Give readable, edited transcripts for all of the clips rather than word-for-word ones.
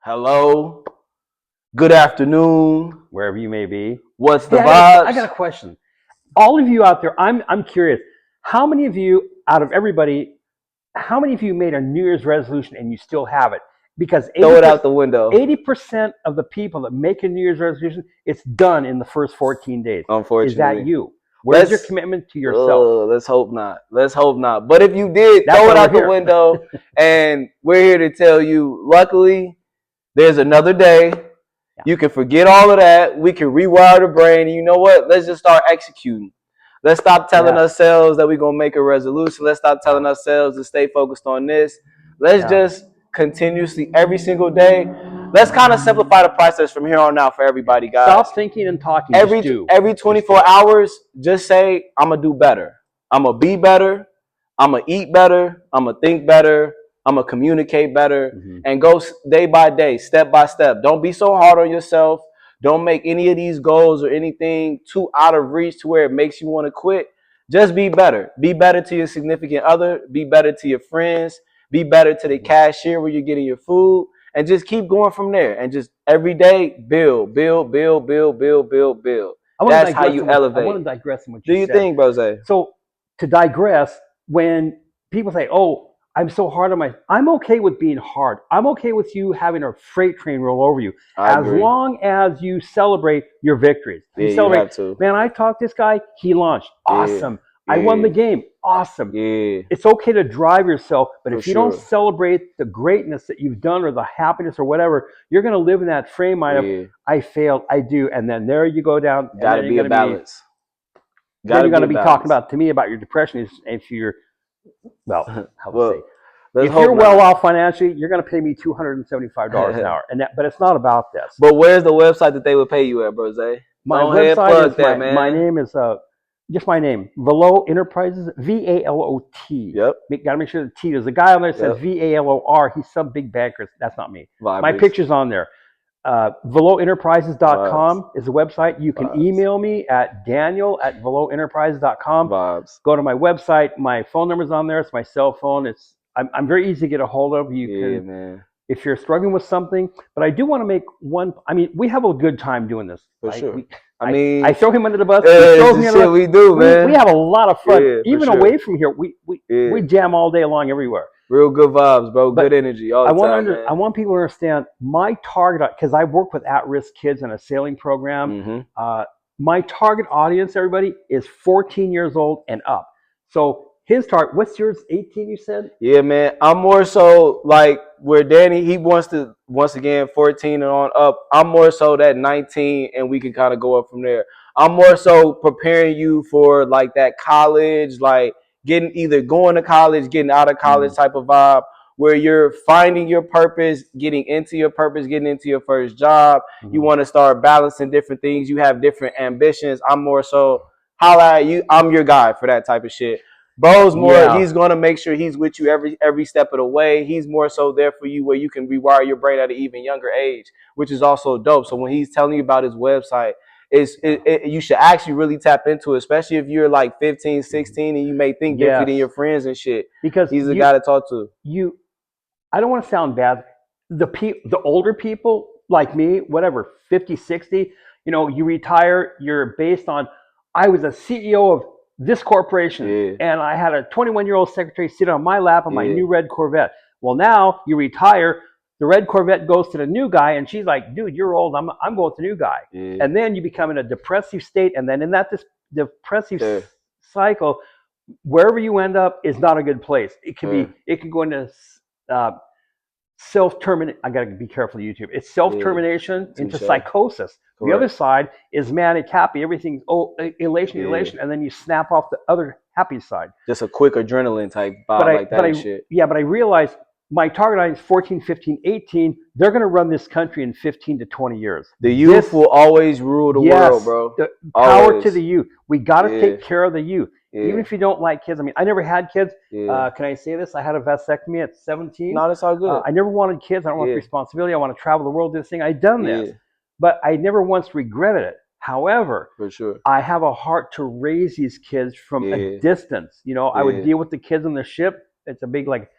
Hello, good afternoon, wherever you may be. what's the Hey, vibes? I got a question. All of you out there, I'm curious. How many of you, out of everybody, how many of you made a New Year's resolution and you still have it? Because Throw it out the window. 80% of the people that make a New Year's resolution, it's done in the first 14 days. Is that Unfortunately, you? Where's your commitment to yourself? let's hope not. Let's hope not. But if you did, That's throw it why out we're the here. window. And we're here to tell you, luckily, there's another day. Yeah. You can forget all of that. We can rewire the brain. And you know what? Let's just start executing. Let's stop telling ourselves that we're going to make a resolution. Let's stop telling ourselves to stay focused on this. Let's just continuously, every single day, let's kind of simplify the process from here on out for everybody, guys. Stop thinking and talking. Every 24 hours, just say, I'm going to do better. I'm going to be better. I'm going to eat better. I'm going to think better. I'm going to communicate better. And go day by day, step by step. Don't be so hard on yourself. Don't make any of these goals or anything too out of reach to where it makes you want to quit. Just be better. Be better to your significant other. Be better to your friends. Be better to the cashier where you're getting your food. And just keep going from there. And just every day, build. That's how you elevate. I want to digress in what Do you you said. think, Brose? So to digress, when people say, "Oh, I'm so hard on I'm okay with being hard. I'm okay with you having a freight train roll over you, I agree. long as you celebrate your victories. Yeah, celebrate, you have to. Man, I talked this guy. He launched. Awesome. Yeah. I won the game. Awesome. Yeah. It's okay to drive yourself, but if you don't sure. celebrate the greatness that you've done or the happiness or whatever, you're going to live in that frame mind of, I failed, I do, and then there you go down. Gotta be a balance. Then you're going to be talking about, to me, about your depression if you're, well, how to say, if you're well off financially, you're going to pay me $275 an hour, but it's not about this. But where's the website that they would pay you at, Brose? My website is my name is just my name, VALOT Enterprises, VALOT. Yep. Got to make sure the T. There's a guy on there that says VALOR. He's some big banker. That's not me. My picture's on there. VALOTenterprises.com is the website. You can email me at daniel@valotenterprises.com. Go to my website. My phone number's on there. It's my cell phone. I'm very easy to get a hold of. You can, man. If you're struggling with something. But I do want to make one. I mean, we have a good time doing this. For sure. I throw him under the bus. We do, man. We have a lot of fun. Even away from here, we jam all day long everywhere. Real good vibes, bro. Good energy all the time, I want people to understand my target, because I work with at-risk kids in a sailing program. My target audience, everybody, is 14 years old and up. So his target, what's yours? 18, you said? Yeah, man. I'm more so like where Danny, he wants to, once again, 14 and on up. I'm more so that 19, and we can kind of go up from there. I'm more so preparing you for like that college, like either going to college, getting out of college type of vibe, where you're finding your purpose, getting into your purpose, getting into your first job. You want to start balancing different things. You have different ambitions. I'm more so, holla at you. I'm your guy for that type of shit. Bro's more, he's going to make sure he's with you every step of the way. He's more so there for you where you can rewire your brain at an even younger age, which is also dope. So when he's telling you about his website, you should actually really tap into it, especially if you're like 15, 16 and you may think different than your friends and shit. Because he's the guy to talk to. I don't want to sound bad. The older people like me, whatever, 50, 60, you retire, you're based on, I was a CEO of this corporation, and I had a 21-year-old secretary sit on my lap on my new red Corvette. Well, now you retire, the red Corvette goes to the new guy, and she's like, dude, you're old, I'm going with the new guy. And then you become in a depressive state, and then in that depressive cycle, wherever you end up is not a good place. It can go into self-termination. I got to be careful of YouTube. It's self-termination into psychosis. The other side is manic, happy. Everything's elation, and then you snap off the other happy side. Just a quick adrenaline type vibe shit. Yeah, but I realized my target audience is 14, 15, 18. They're going to run this country in 15 to 20 years. The youth will always rule the world, bro. The power to the youth. We got to take care of the youth. Even if you don't like kids. I mean, I never had kids. Can I say this? I had a vasectomy at 17. No, that's all good. I never wanted kids. I don't want responsibility. I want to travel the world, do this thing. I'd done this. But I never once regretted it. However, for sure, I have a heart to raise these kids from a distance. I would deal with the kids on the ship. It's a big, like,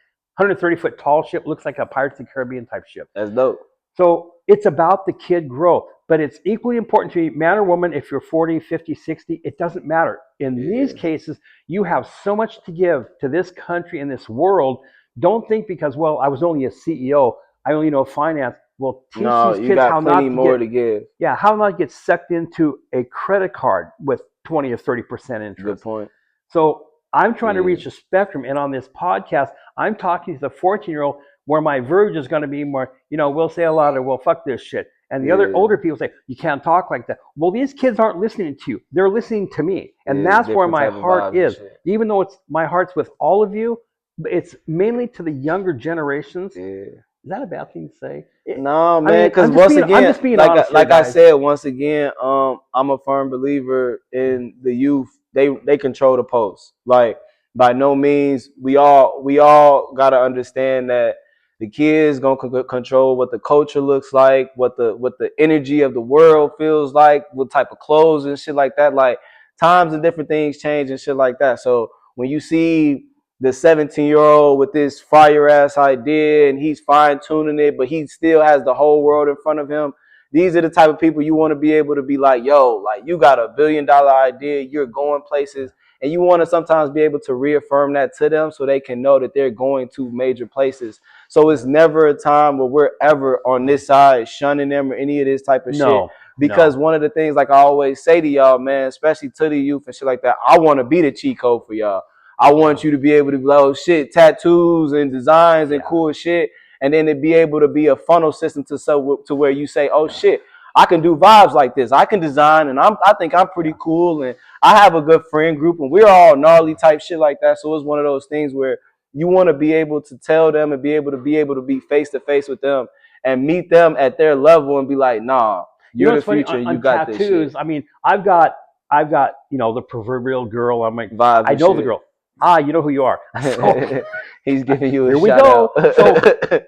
130-foot tall ship. Looks like a Pirates of the Caribbean type ship. That's dope. So it's about the kid growth. But it's equally important to me, man or woman, if you're 40, 50, 60, it doesn't matter. In these cases, you have so much to give to this country and this world. Don't think because, well, I was only a CEO, I only know finance. Well, teach No, these you kids got how plenty not to more get, to give. yeah, how not to get sucked into a credit card with 20 or 30% Good interest. point. So I'm trying to Yeah. reach a spectrum. And on this podcast, I'm talking to the 14-year-old where my verge is going to be more, we'll say a lot of, well, fuck this shit. And the other Yeah. older people say, you can't talk like that. Well, these kids aren't listening to you. They're listening to me. And Yeah, that's where different my type of heart vibes and is. shit. Even though my heart's with all of you, but it's mainly to the younger generations. Yeah. Is that a bad thing to say? No, man, because I'm once just being again, honest here, like I guys. said, once again, I'm a firm believer in the youth. They control the post. Like, by no means, we all gotta understand that the kids gonna control what the culture looks like, what the energy of the world feels like, what type of clothes and shit like that. Like, times and different things change and shit like that. So when you see the 17-year-old with this fire ass idea and he's fine tuning it, but he still has the whole world in front of him. These are the type of people you want to be able to be like, yo, like, you got $1 billion idea, you're going places, and you want to sometimes be able to reaffirm that to them so they can know that they're going to major places. So it's never a time where we're ever on this side shunning them or any of this type of shit. Because one of the things, like I always say to y'all, man, especially to the youth and shit like that, I want to be the cheat code for y'all. I want you to be able to be like, oh shit, tattoos and designs and cool shit, and then to be able to be a funnel system to where you say, oh shit, I can do vibes like this. I can design, and I think I'm pretty cool, and I have a good friend group, and we're all gnarly type shit like that. So it's one of those things where you want to be able to tell them and be able to be face to face with them and meet them at their level and be like, nah, you're the Funny future, and you on got tattoos. this shit. I mean, I've got the proverbial girl. I'm like, Vibes I and know shit. the girl. You know who you are. So, he's giving you a here we shout go. out. So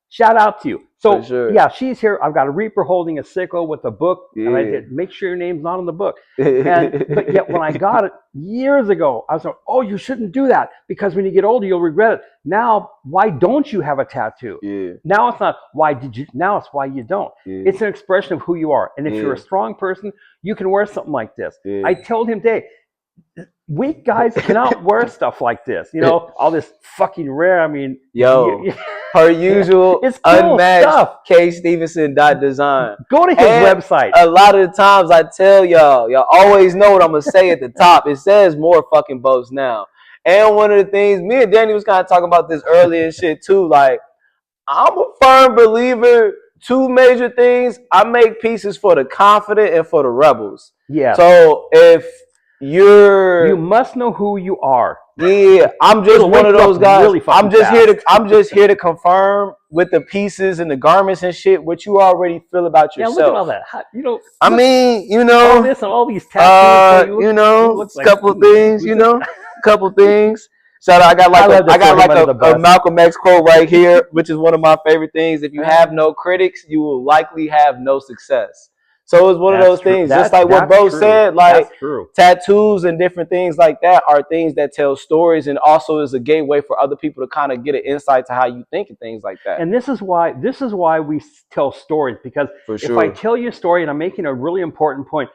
shout out to you. So For sure. yeah, she's here. I've got a Reaper holding a sickle with a book, and I did make sure your name's not on the book. But yet when I got it years ago, I was like, oh, you shouldn't do that because when you get older, you'll regret it. Now, why don't you have a tattoo? Yeah. Now it's not why did you. Now it's why you don't. Yeah. It's an expression of who you are. And if you're a strong person, you can wear something like this. Yeah. I told him, Dave, weak guys cannot wear stuff like this. All this fucking rare. I mean, yo, per usual, it's cool stuff. UNMATCHEDKSTEVENSON.DESIGN. Go to his website. A lot of the times I tell y'all always know what I'm gonna say at the top. It says more fucking boats now. And one of the things, me and Danny was kind of talking about this earlier and shit too. Like, I'm a firm believer. Two major things: I make pieces for the confident and for the rebels. Yeah. So if you must know who you are. Yeah, I'm just one of those guys. Really I'm just here to confirm with the pieces and the garments and shit what you already feel about yourself. Yeah, look at all that. I mean, all this and all these tattoos. Couple things. Couple things. Shout out! I got like a Malcolm X quote right here, which is one of my favorite things. If you have no critics, you will likely have no success. So it's one of those things, just like what bro said, like tattoos and different things like that are things that tell stories and also is a gateway for other people to kind of get an insight to how you think and things like that. And this is why we tell stories, because if I tell you a story, and I'm making a really important point,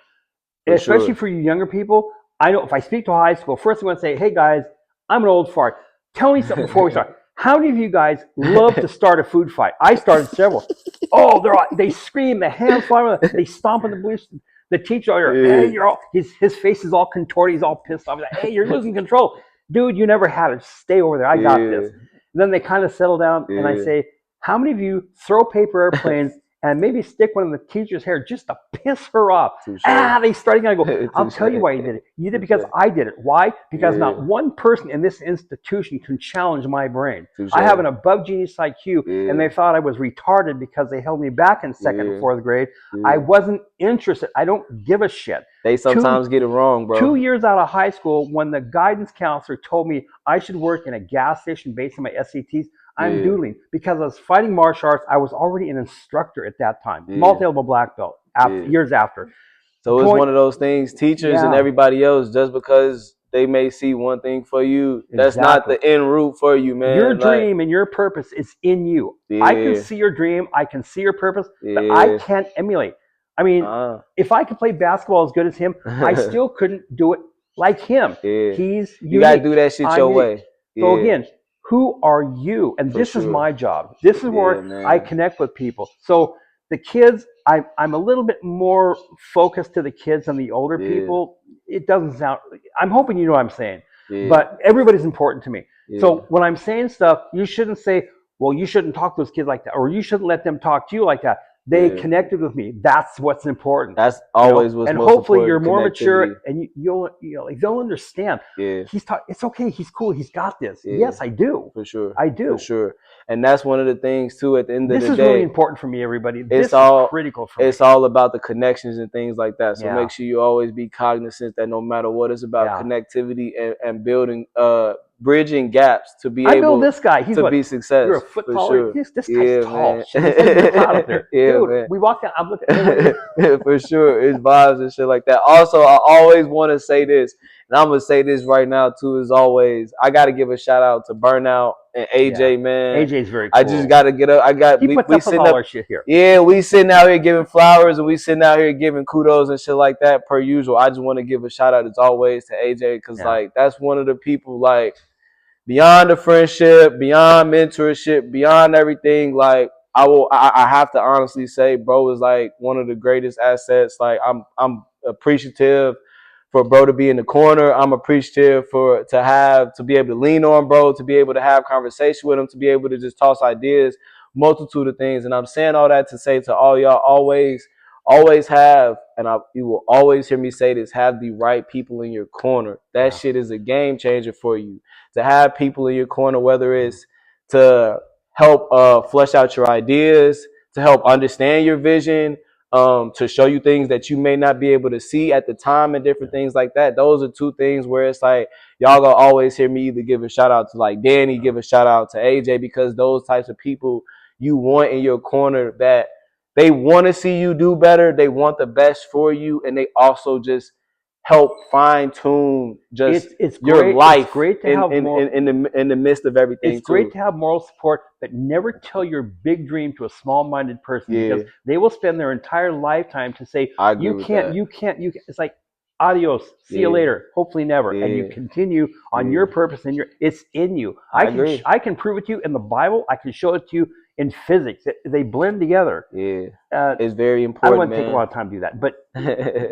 especially for you younger people, I know if I speak to high school, first I'm going to say, hey guys, I'm an old fart. Tell me something before we start. How many of you guys love to start a food fight? I started several. Oh, they scream, the hands fly, they stomp on the bleachers. The teacher, hey, his face is all contorted, he's all pissed off. He's like, hey, you're losing control. Dude, you never had it. Stay over there. I got this. And then they kind of settle down, and I say, how many of you throw paper airplanes and maybe stick one in the teacher's hair just to piss her off? They start again. I go, I'll tell you why you did it. You did it because I did it. Why? Because not one person in this institution can challenge my brain. I have an above genius IQ, and they thought I was retarded because they held me back in second and fourth grade. I wasn't interested. I don't give a shit. They sometimes get it wrong, bro. 2 years out of high school, when the guidance counselor told me I should work in a gas station based on my SATs, I'm doodling because I was fighting martial arts. I was already an instructor at that time, multi-level black belt, years after. So it's one of those things, teachers and everybody else, just because they may see one thing for you. That's not Exactly. the end route for you, Your man. Like, dream and your purpose is in you. I can yeah, see your dream, I can see your purpose, but I yeah, can't emulate. I mean, uh, if I could play basketball as good as him, I still couldn't do it like him. yeah. He's You gotta unique. do that shit I'm your unique. way. So Yeah, again, who are you? And for this is my sure. job. This is Yeah, where I man. connect with people. So the kids, I'm a little bit more focused to the kids than the older Yeah, people. It doesn't sound. I'm hoping you know what I'm saying, yeah, but everybody's important to me. yeah, So when I'm saying stuff, you shouldn't say, "Well, you shouldn't talk to those kids like that," or "You shouldn't let them talk to you like that." They yeah. connected with me. That's what's important, That's always what's And most hopefully you're important. more mature Connectivity. and like they'll understand. Yeah, It's okay. He's cool. He's got this. yeah. Yes, I do. For sure, I for do. sure. And that's one of the things too. At the end of This the is really day, important for me, everybody. it's This is all critical for me. it's all about the connections and things like that. So Yeah. make sure you always be cognizant that no matter what, it's about Yeah. connectivity and building, bridging gaps to be I build able this guy. He's to what? be You're a success foot for taller. sure. This guy's Yeah, tall. man. Shit, it's like a big cloud up there. Yeah, Dude, man. we walk down. I'm looking. Oh, look at For sure. It's vibes and shit like that. Also, I always want to say this, and I'm gonna say this right now too, as always. I gotta give a shout out to Burnout and Yeah. AJ, man. AJ's very I just cool. gotta get up. He puts We up with sitting all up. our shit here. Yeah, we sitting out here giving flowers and we sitting out here giving kudos and shit like that per usual. I just want to give a shout out as always to AJ because Yeah. like that's one of the people like beyond the friendship, beyond mentorship, beyond everything. Like I have to honestly say, bro is like one of the greatest assets. Like I'm appreciative for bro to be in the corner. I'm appreciative to be able to lean on bro, to be able to have conversation with him, to be able to just toss ideas, multitude of things. And I'm saying all that to say to all y'all, always have, and you will always hear me say this, have the right people in your corner. That Yeah. shit is a game changer for you. To have people in your corner, whether it's to help flesh out your ideas, to help understand your vision, to show you things that you may not be able to see at the time and different things like that. Those are two things where it's like y'all gonna always hear me either give a shout out to like Danny, give a shout out to AJ, because those types of people you want in your corner, that they want to see you do better, they want the best for you, and they also just help fine tune just It's your great. It's life great to have more. in the midst of It's everything great too. to have moral support, but never tell your big dream to a small-minded person because Yeah, they will spend their entire lifetime to say, I agree you with can't, that. you can't, you can't. It's like, adios, see you Yeah, later, hopefully never. And you yeah, continue on yeah. your purpose and it's in you. I agree. I can prove it to you in the Bible. I can show it to you in physics. They blend together. Yeah, Uh, it's very I don't important, want to take a lot man. of time to do that, but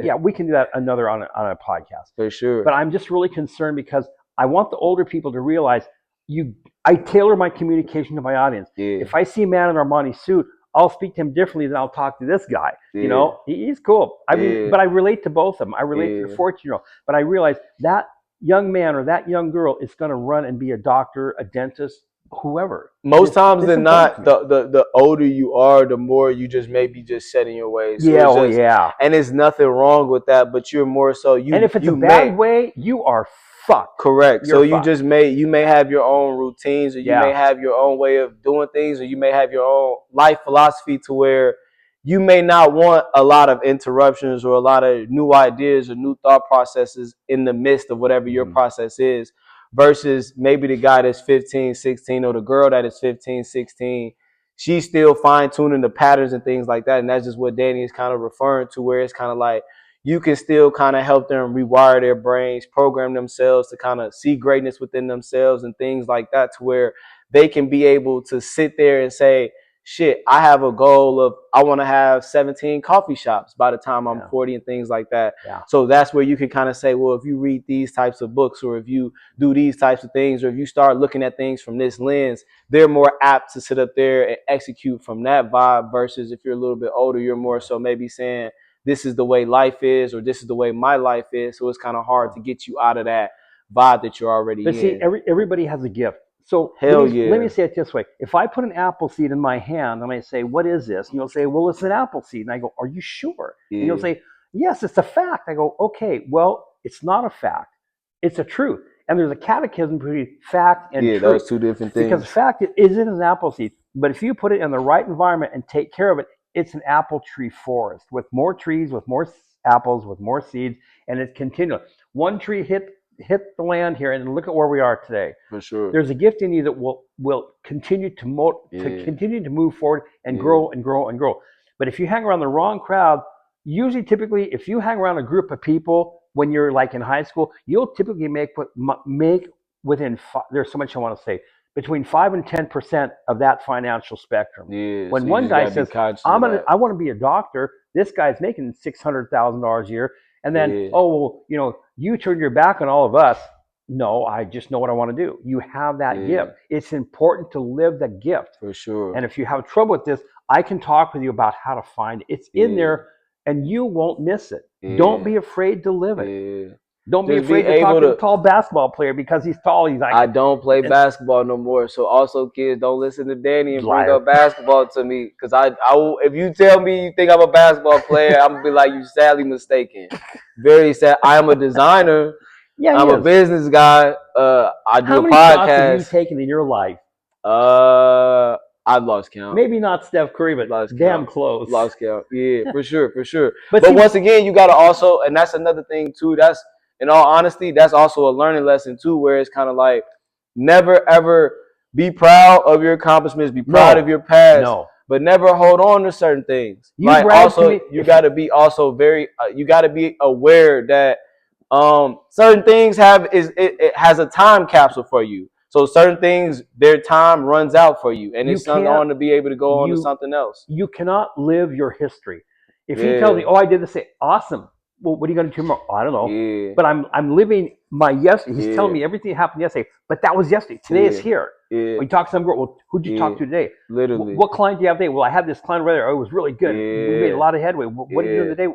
yeah, we can do that another on a podcast. For But sure. I'm just really concerned because I want the older people to realize you. I tailor my communication to my audience. Yeah, If I see a man in an Armani suit, I'll speak to him differently than I'll talk to this guy. yeah, He's cool. I mean, yeah, but I relate to both of them. I relate to the yeah. 14-year-old. But I realize that young man or that young girl is going to run and be a doctor, a dentist, whoever. Most times It's than important to not, me. the older you are, the more you just maybe just set in your ways. So Yeah, it's oh just, yeah. and it's nothing wrong with that, but you're more so And if it's a you may bad way, you are fucked. correct. You're So fucked. you may have your own routines, or you may Yeah. have your own way of doing things, or you may have your own life philosophy to where you may not want a lot of interruptions or a lot of new ideas or new thought processes in the midst of whatever your Mm-hmm. process is, versus maybe the guy that's 15, 16, or the girl that is 15, 16. She's still fine tuning the patterns and things like that. And that's just what Danny is kind of referring to, where it's kind of like you can still kind of help them rewire their brains, program themselves to kind of see greatness within themselves and things like that, to where they can be able to sit there and say, shit, I have a goal of I want to have 17 coffee shops by the time I'm Yeah. 40 and things like that. Yeah. So that's where you can kind of say, well, if you read these types of books, or if you do these types of things, or if you start looking at things from this lens, they're more apt to sit up there and execute from that vibe, versus if you're a little bit older, you're more so maybe saying, this is the way life is, or this is the way my life is. So it's kind of hard to get you out of that vibe that you're But already see, in. everybody has a gift. So Hell let me yeah. say it this way: if I put an apple seed in my hand, and I say, "What is this?" and you'll say, "Well, it's an apple seed," and I go, "Are you sure?" and you'll Yeah. say, "Yes, it's a fact." I go, "Okay, well, it's not a fact; it's a truth." And there's a catechism between fact and Yeah, truth, those two different because things. fact isn't an apple seed, but if you put it in the right environment and take care of it, it's an apple tree forest with more trees, with more apples, with more seeds, and it's continual. One tree hit hit the land here and look at where we are today. For sure. There's a gift in you that will continue to continue to move forward and grow and grow and grow. But if you hang around the wrong crowd, usually typically if you hang around a group of people when you're like in high school, you'll typically make within there's so much I want to say, between 5 and 10% of that financial spectrum. Yeah, when so one guy says, I want to be a doctor, this guy's making $600,000 a year, and then oh well, you turned your back on all of us. No, I just know what I want to do. You have that gift. It's important to live the gift. For sure. And if you have trouble with this, I can talk with you about how to find it. It's in there, and you won't miss it. Don't be afraid to live it. Don't be afraid to talk to a tall basketball player because he's tall. He's like, I don't play basketball no more. So also, kids, don't listen to Danny and bring up basketball to me, because I will, if you tell me you think I'm a basketball player, I'm gonna be like, you sadly mistaken. Very sad. I am a designer. Yeah, I'm a business guy. I do a podcast. How many shots have you taken in your life? I've lost count. Maybe not Steph Curry, but damn close. Lost count. Yeah, for sure, for sure. But once again, you gotta also, and that's another thing too. That's, in all honesty, that's also a learning lesson too, where it's kind of like, never ever be proud of your accomplishments, be proud of your past, but never hold on to certain things. Like also, you got to be also very, you got to be aware that certain things it has a time capsule for you. So certain things, their time runs out for you, and it's something on to be able to go on to something else. You cannot live your history. If he tells me, oh, I did this, say, awesome. Well, what are you going to do tomorrow? I don't know. But I'm living my yesterday. He's telling me everything that happened yesterday, but that was yesterday. Today is here. When you talk to some girl, well, who'd you talk to today? Literally. What client do you have today? Well, I had this client right there. Oh, it was really good. We made a lot of headway. What are you doing today?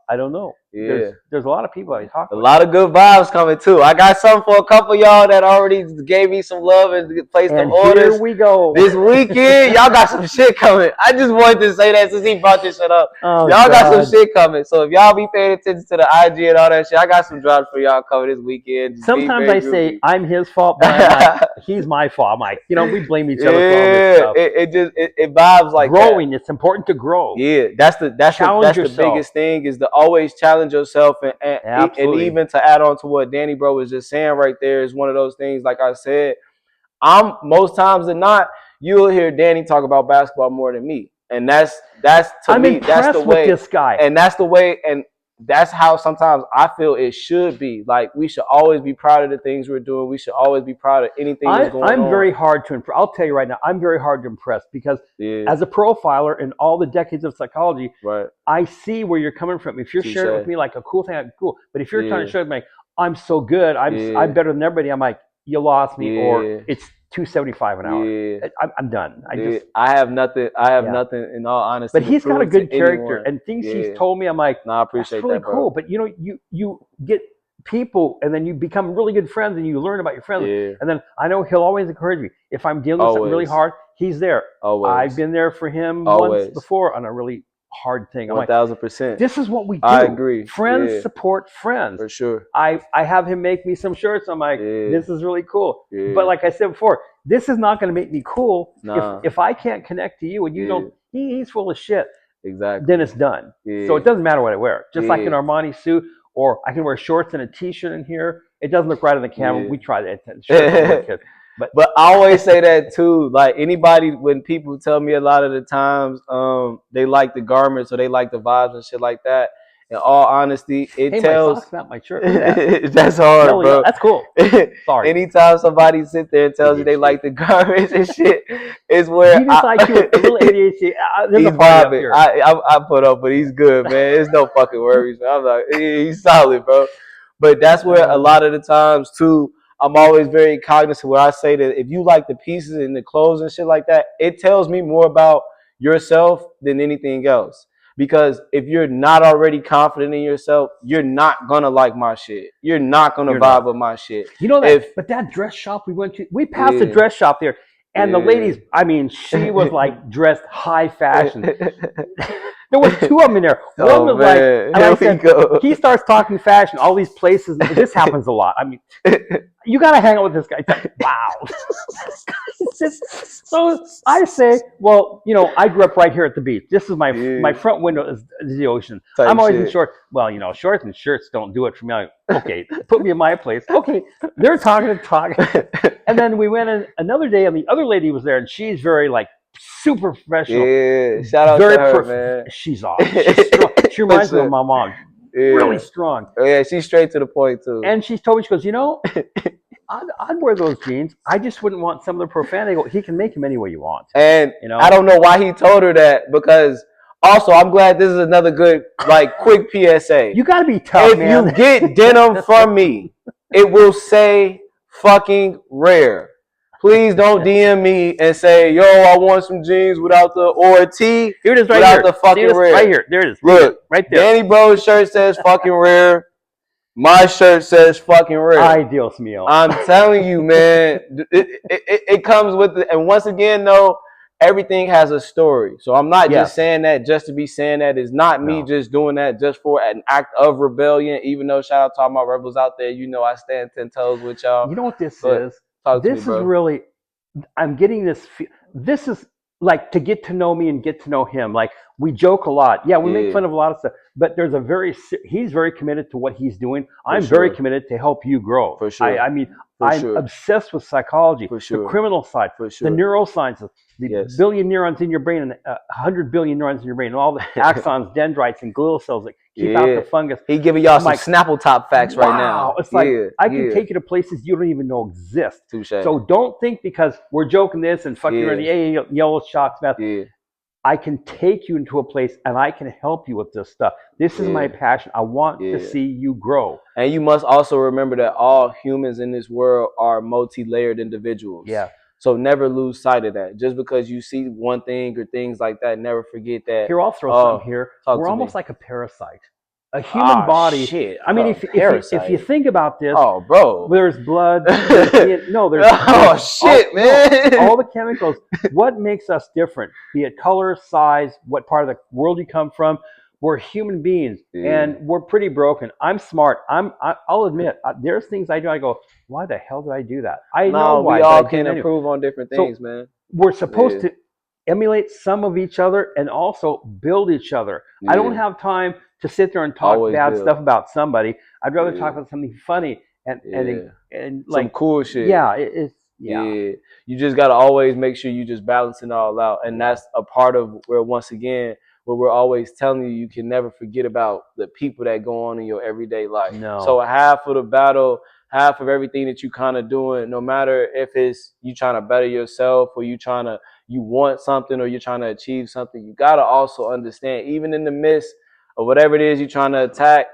I don't know. There's a lot of people I talk to. A lot of good vibes coming too. I got some for a couple of y'all that already gave me some love and placed some orders. Here we go. This weekend, y'all got some shit coming. I just wanted to say that since he brought this shit up. Y'all got some shit coming. So if y'all be paying attention to the IG and all that shit, I got some drops for y'all coming this weekend. Just sometimes I say I'm his fault, but I'm like, he's my fault. I'm like, we blame each other for all this stuff. It vibes like growing. It's important to grow. Yeah, that's the biggest thing, is to always challenge yourself, and even to add on to what Danny bro was just saying right there, is one of those things. Like I said, most times than not, you'll hear Danny talk about basketball more than me, and that's to me, that's the way. With this guy, and that's the way, and that's how sometimes I feel it should be. Like, we should always be proud of the things we're doing. We should always be proud of anything that's going on. I'm very hard to impress. I'll tell you right now, I'm very hard to impress, because as a profiler in all the decades of psychology, I see where you're coming from. If you're sharing with me like a cool thing, I'm cool. But if you're trying to show me, like, I'm so good, I'm better than everybody, I'm like, you lost me, or it's $275 an hour. I'm done. I have nothing. Nothing, in all honesty. But he's got a good character, and things he's told me, I'm like, I appreciate that's really that, bro. cool. But you get people, and then you become really good friends, and you learn about your friends. And then I know he'll always encourage me. If I'm dealing with something really hard, he's there. I've been there for him once before on a really hard thing. I'm 1000%. This is what we do. I agree. Friends support friends. For sure. I have him make me some shirts. I'm like, this is really cool. But like I said before, this is not going to make me cool if I can't connect to you and you don't. He's full of shit. Exactly. Then it's done. So it doesn't matter what I wear. Just like an Armani suit, or I can wear shorts and a T-shirt in here. It doesn't look right on the camera. We try that. But I always say that too. Like, anybody, when people tell me a lot of the times they like the garments or they like the vibes and shit like that, in all honesty, it tells. My socks, not my shirt. That's hard, bro. That's cool. Sorry. Anytime somebody sit there and tells you they like the garments and shit, is where you just like you a little ADHD. He's vibing. I put up, but he's good, man. There's no fucking worries, man. I'm like, he's solid, bro. But that's where a lot of the times too, I'm always very cognizant where I say that if you like the pieces and the clothes and shit like that, it tells me more about yourself than anything else. Because if you're not already confident in yourself, you're not going to like my shit. You're not going to vibe with my shit. You know that, but that dress shop we went to, we passed a dress shop there. And the ladies, I mean, she was like dressed high fashion. There was two of them in there. One Oh was like, man, and here I we said, go. he starts talking fashion, all these places. This happens a lot. I mean, you got to hang out with this guy. Wow. So I say, well, you know, I grew up right here at the beach. This is my front window is the ocean. Type I'm always in shit. shorts. Well, you know, shorts and shirts don't do it for me. I'm like, okay, put me in my place. Okay, they're talking and talking. And then we went in another day, and the other lady was there, and she's very like super professional. Yeah, shout out Very to her, man. She's awesome. She's strong. She reminds me of my mom. Really Yeah. strong. Oh, yeah, she's straight to the point too. And she told me, she goes, you know, I'd wear those jeans. I just wouldn't want some of the profanity. I go, he can make them any way you want. And you know, I don't know why he told her that, because also I'm glad this is another good, like, quick PSA. You got to be tough, if man. you get denim from me, it will say fucking rare. Please don't DM me and say, yo, I want some jeans without the, or a tee here it is right without here. the fucking rare. Right here. There it is. Look, right there. Danny Bro's shirt says fucking rare. My shirt says fucking rare. Ay, Dios mío. I'm telling you, man, it comes with it. And once again, though, everything has a story. So I'm not just saying that just to be saying that. It's not me just doing that just for an act of rebellion. Even though, shout out to all my rebels out there, you know I stand 10 toes with y'all. You know what this is? This is really, I'm getting this. This is like to get to know me and get to know him. Like, we joke a lot. Yeah, we make fun of a lot of stuff. But there's he's very committed to what he's doing. I'm very committed to help you grow. For sure. I mean, I'm obsessed with psychology, the criminal side, the neurosciences, the billion neurons in your brain, and 100 billion neurons in your brain, and all the axons, dendrites, and glial cells that keep out the fungus. He giving y'all some Snapple top facts right now. It's like, I can take you to places you don't even know exist. Touche. So don't think because we're joking this and fucking around the yellow shocks, math. I can take you into a place and I can help you with this stuff. This is my passion. I want to see you grow. And you must also remember that all humans in this world are multi-layered individuals. Yeah. So never lose sight of that. Just because you see one thing or things like that, never forget that. Here, I'll throw something here. We're almost like a parasite. A human body. Shit. I mean, if you think about this, bro, there's blood. There's man. All the chemicals. What makes us different? Be it color, size, what part of the world you come from. We're human beings, and we're pretty broken. I'm smart. I'll admit, there's things I do. I go, why the hell did I do that? I know why. We all can improve on different things, man. We're supposed to emulate some of each other and also build each other. I don't have time to sit there and talk bad stuff about somebody. I'd rather talk about something funny and like some cool shit. You just gotta always make sure you just balance it all out, and that's a part of where, once again, where we're always telling you can never forget about the people that go on in your everyday life. So half of the battle, half of everything that you kind of doing, no matter if it's you trying to better yourself or you want something or you're trying to achieve something, you gotta also understand, even in the midst of whatever it is you're trying to attack,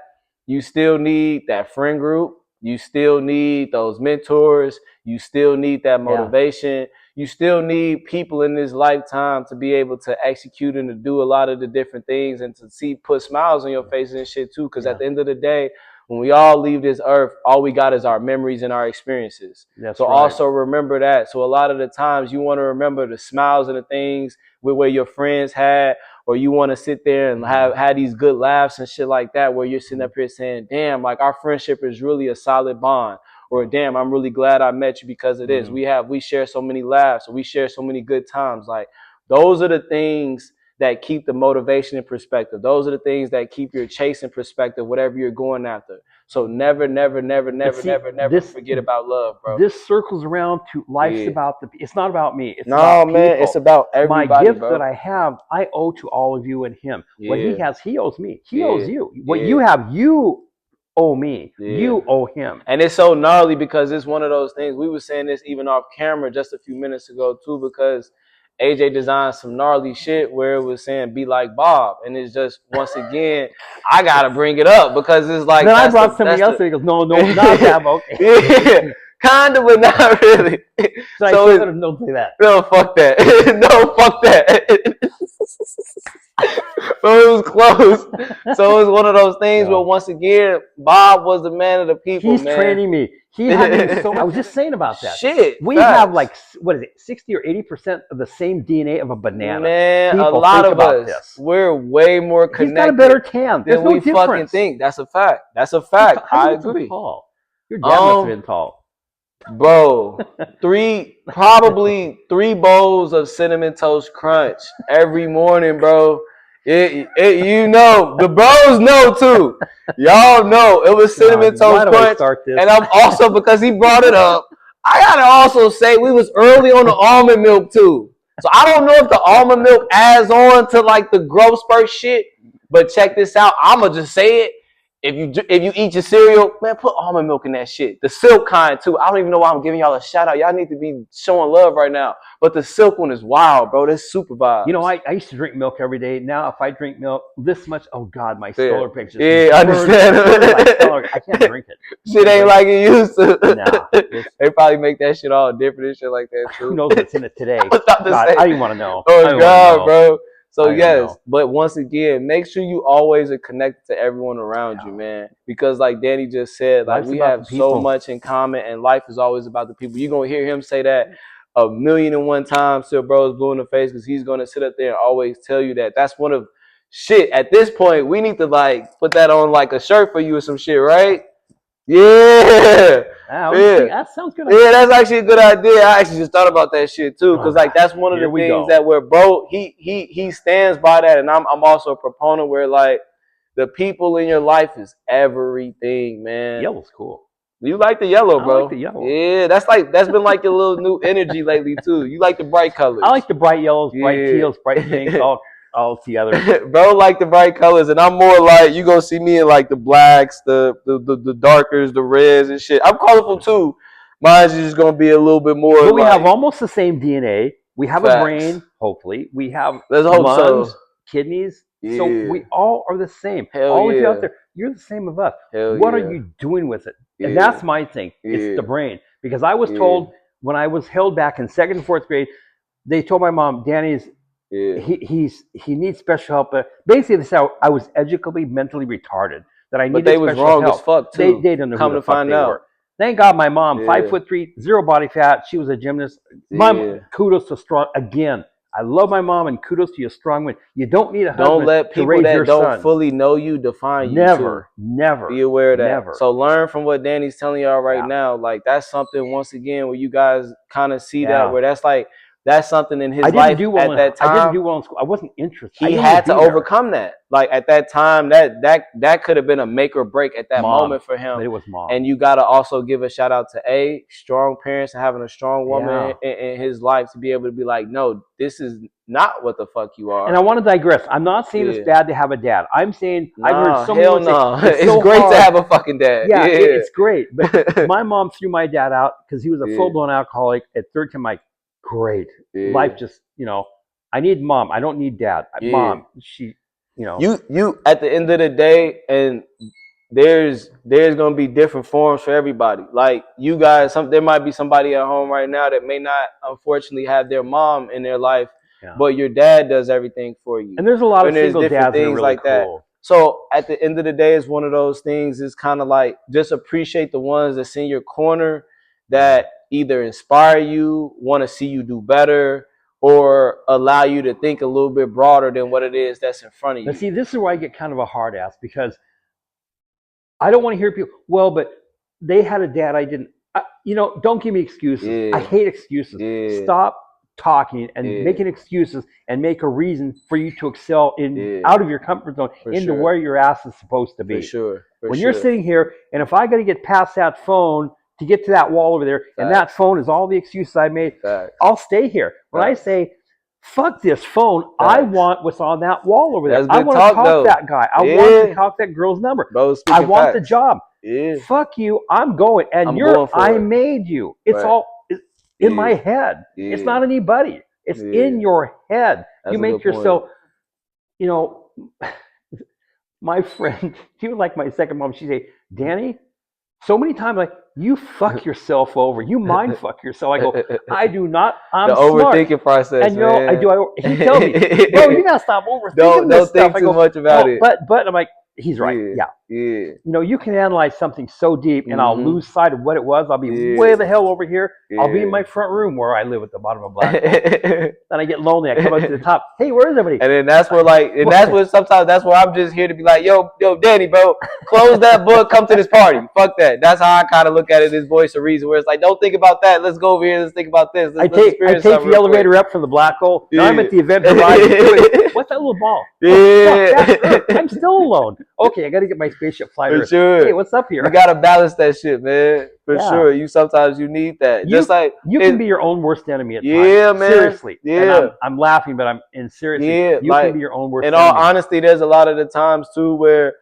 you still need that friend group. You still need those mentors. You still need that motivation. You still need people in this lifetime to be able to execute and to do a lot of the different things and to put smiles on your faces and shit too. Because at the end of the day, when we all leave this earth, all we got is our memories and our experiences. Also remember that. So a lot of the times you want to remember the smiles and the things where your friends had, or you want to sit there and have these good laughs and shit like that, where you're sitting up here saying, damn, like our friendship is really a solid bond. Or damn, I'm really glad I met you because of this. We share so many laughs, or we share so many good times. Like, those are the things that keep the motivation in perspective. Those are the things that keep your chase in perspective, whatever you're going after. So never forget about love, bro. This circles around to life's about it's not about me. It's about people. It's about everybody. My gift that I have, I owe to all of you and him. What he has, he owes me. He owes you. What you have, you owe me. You owe him. And it's so gnarly because it's one of those things. We were saying this even off camera just a few minutes ago too, because AJ designed some gnarly shit where it was saying be like Bob, and it's just, once again, I gotta bring it up because it's like, then I brought somebody else and he goes, no, not Bob. Okay. Kinda, but not really. So I say that or don't say that? No, fuck that. No, fuck that. But it was close. So it was one of those things where once again, Bob was the man of the people. He's man. training me. He had me so. I was just saying about that. Shit, we facts. have like what is it, 60 or 80% of the same DNA of a banana. Man, People a lot think of about us, this. we're way more connected. He's got a better tan. There's than no we difference. fucking think. That's a fact. That's a fact. How I you agree. So tall? Your dad must have been tall. Bro, probably 3 bowls of Cinnamon Toast Crunch every morning, bro. You know, the bros know too. Y'all know it was Cinnamon Toast Crunch. And I'm also, because he brought it up, I gotta also say we was early on the almond milk too. So I don't know if the almond milk adds on to like the growth spurt shit, but check this out. I'ma just say it. If you eat your cereal, man, put almond milk in that shit. The silk kind too. I don't even know why I'm giving y'all a shout out. Y'all need to be showing love right now. But the silk one is wild, bro. That's super vibes. You know, I used to drink milk every day. Now, if I drink milk this much, oh God, my solar pictures. Yeah, I understand. I can't drink it. Shit ain't like it used to. No. They probably make that shit all different and shit like that too. Who knows what's in it today? I was about to say. I didn't want to know. Oh God, bro. So yes, but once again, make sure you always are connected to everyone around you, man. Because like Danny just said, like we have so much in common, and life is always about the people. You're gonna hear him say that 1,000,001 times till bro's blue in the face, because he's gonna sit up there and always tell you that. That's one of shit. At this point, we need to like put that on like a shirt for you or some shit, right? Yeah. That sounds good. Yeah, that's actually a good idea. I actually just thought about that shit too, because like that's one of the things that where bro he stands by that, and I'm also a proponent where like the people in your life is everything, man. Yellow's cool. You like the yellow, bro? I like the yellow. Yeah, that's been like your little new energy lately too. You like the bright colors. I like the bright yellows, bright teals, bright pinks, all together. Bro like the bright colors, and I'm more like, you gonna see me in like the blacks, the darkers, the reds and shit. I'm colorful too. Mine's just gonna be a little bit more. But we have almost the same DNA. We have a brain, hopefully. We have lungs, kidneys. So we all are the same. All of you out there, you're the same of us. What are you doing with it? And that's my thing. It's the brain. Because I was told when I was held back in 2nd and 4th grade, they told my mom, Danny's he needs special help. Basically, they said I was educably mentally retarded. That I needed special help. But they was wrong as fuck too. They didn't know who the fuck they were. Thank God my mom, 5'3", 0 body fat. She was a gymnast. Mom, kudos to strong. Again, I love my mom, and kudos to you, strong women. You don't need a husband. Don't let people that don't fully know you define you. Never. Be aware of that. So learn from what Danny's telling y'all right now. Like that's something once again where you guys kind of see that where that's something in his life at that time. I didn't do well in school. I wasn't interested. He had to overcome that. Like at that time, that could have been a make or break at that moment for him. But it was mom. And you got to also give a shout out to strong parents and having a strong woman in his life to be able to be like, no, this is not what the fuck you are. And I want to digress. I'm not saying it's bad to have a dad. I'm saying I've heard so many say it's so great to have a fucking dad. Yeah, it's great. But my mom threw my dad out because he was a full-blown alcoholic. At 13, I'm like, great. Life just, I need mom. I don't need dad. Mom, she, You at the end of the day, and there's gonna be different forms for everybody. Like you guys, there might be somebody at home right now that may not unfortunately have their mom in their life, but your dad does everything for you. And there's a lot of single dads that are really like that. So at the end of the day, it's one of those things. It's kind of like just appreciate the ones that's in your corner that either inspire you, want to see you do better, or allow you to think a little bit broader than what it is that's in front of you. But see, this is where I get kind of a hard ass, because I don't want to hear people, well, but they had a dad I didn't. Don't give me excuses. I hate excuses. Stop talking and making excuses and make a reason for you to excel out of your comfort zone into where your ass is supposed to be. When you're sitting here, and if I got to get past that phone to get to that wall over there, and that phone is all the excuses I made, I'll stay here. When I say, fuck this phone, I want what's on that wall over there. I want to talk that guy. I want to talk that girl's number. I want the job. Fuck you, I'm going. And I made you. It's all in my head. It's not anybody. It's in your head. You make yourself, my friend, she was like my second mom. She'd say, Danny, so many times, like, you fuck yourself over. You mind fuck yourself. I go, I do not. I'm the smart. overthinking process, And you know, man. He tells me, bro, you gotta stop overthinking don't this think stuff. too much about it. But I'm like, he's right. Yeah. You know, you can analyze something so deep, and I'll lose sight of what it was. I'll be way the hell over here. I'll be in my front room where I live at the bottom of a black hole. Then I get lonely. I come up to the top. Hey, where is everybody? And then that's where that's where I'm just here to be like, yo, Danny, bro, close that book, come to this party. Fuck that. That's how I kind of look at it. This voice of reason, where it's like, don't think about that. Let's go over here. Let's think about this. I take the elevator up from the black hole. Now I'm at the event horizon. What's that little ball? Yeah. Oh, fuck, that's Earth. I'm still alone. Okay, I got to get my spaceship flying. For sure. Hey, what's up here? You gotta balance that shit, man. For sure. Sometimes you need that. Just like you can be your own worst enemy at times. Yeah, man. Seriously. Yeah. And I'm laughing, but I'm in seriously. Yeah, you can be your own worst enemy. In all honesty, there's a lot of the times too where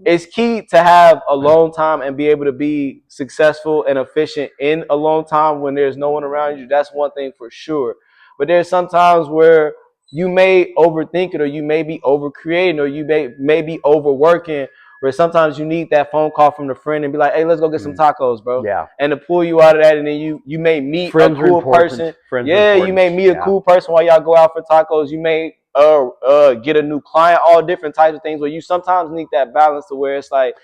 it's key to have alone time and be able to be successful and efficient in alone time when there's no one around you. That's one thing for sure. But there's sometimes where you may overthink it, or you may be overcreating, or you may be overworking, where sometimes you need that phone call from the friend and be like, hey, let's go get some tacos, bro. Yeah. And to pull you out of that, and then you may meet a cool person. You may meet a cool person while y'all go out for tacos. You may get a new client, all different types of things, where you sometimes need that balance to where it's like,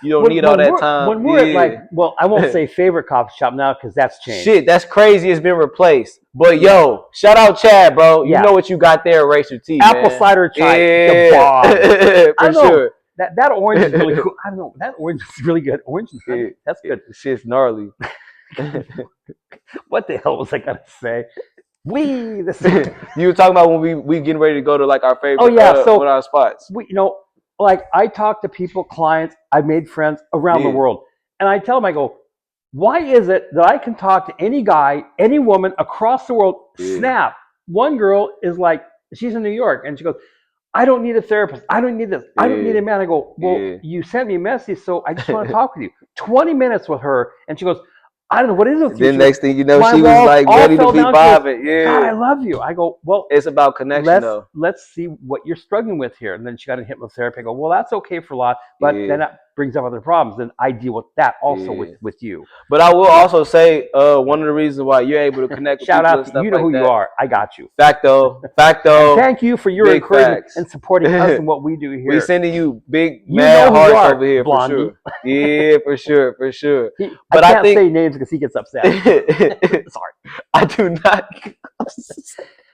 you don't need all that time. When we're at like, well, I won't say favorite coffee shop now because that's changed. Shit, that's crazy. It's been replaced. But yo, shout out Chad, bro. You know what you got there at Racer T, Apple man. cider chai. The bomb. For sure. That orange is really cool. I don't know. That orange is really good. Orange is good. That's good. Shit's gnarly. What the hell was I gonna say? You were talking about when we getting ready to go to like our favorite one of our spots. Like I talk to people, clients, I've made friends around the world. And I tell them, I go, why is it that I can talk to any guy, any woman across the world, snap? One girl is like, she's in New York, and she goes, I don't need a therapist. I don't need this. I don't need a man. I go, well, you sent me a message, so I just want to talk with you. 20 minutes with her, and she goes, I don't know what it is with you. Then next thing you know, she was like ready to be vibing. God, I love you. I go, well, it's about connection though. Let's see what you're struggling with here. And then she got in hypnotherapy. I go, well, that's okay for a lot, but then that brings up other problems. Then I deal with that also with you. But I will also say one of the reasons why you're able to connect with shout people out and to stuff you know like who that. you are. I got you. Facto. And thank you for your encouragement facts. and supporting us and what we do here. We're sending you big mad hearts over here, Blondie. for sure. Yeah, for sure, for sure. But I can't say names because he gets upset. Sorry, I do not.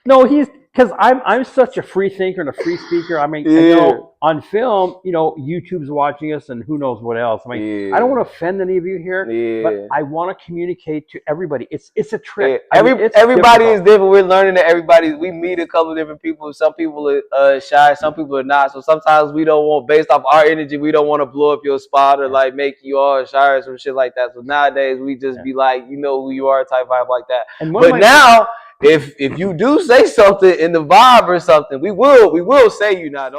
No, because I'm such a free thinker and a free speaker. I mean, I know on film, YouTube's watching us and who knows what else. I mean, I don't want to offend any of you here, but I want to communicate to everybody. It's a trick. Everybody is different. We're learning that we meet a couple of different people. Some people are shy, some people are not. So sometimes we don't want, based off our energy, we don't want to blow up your spot or like make you all shy or some shit like that. So nowadays we just be like, you know who you are, type vibe like that. But now, if you do say something in the vibe or something, we will say you not.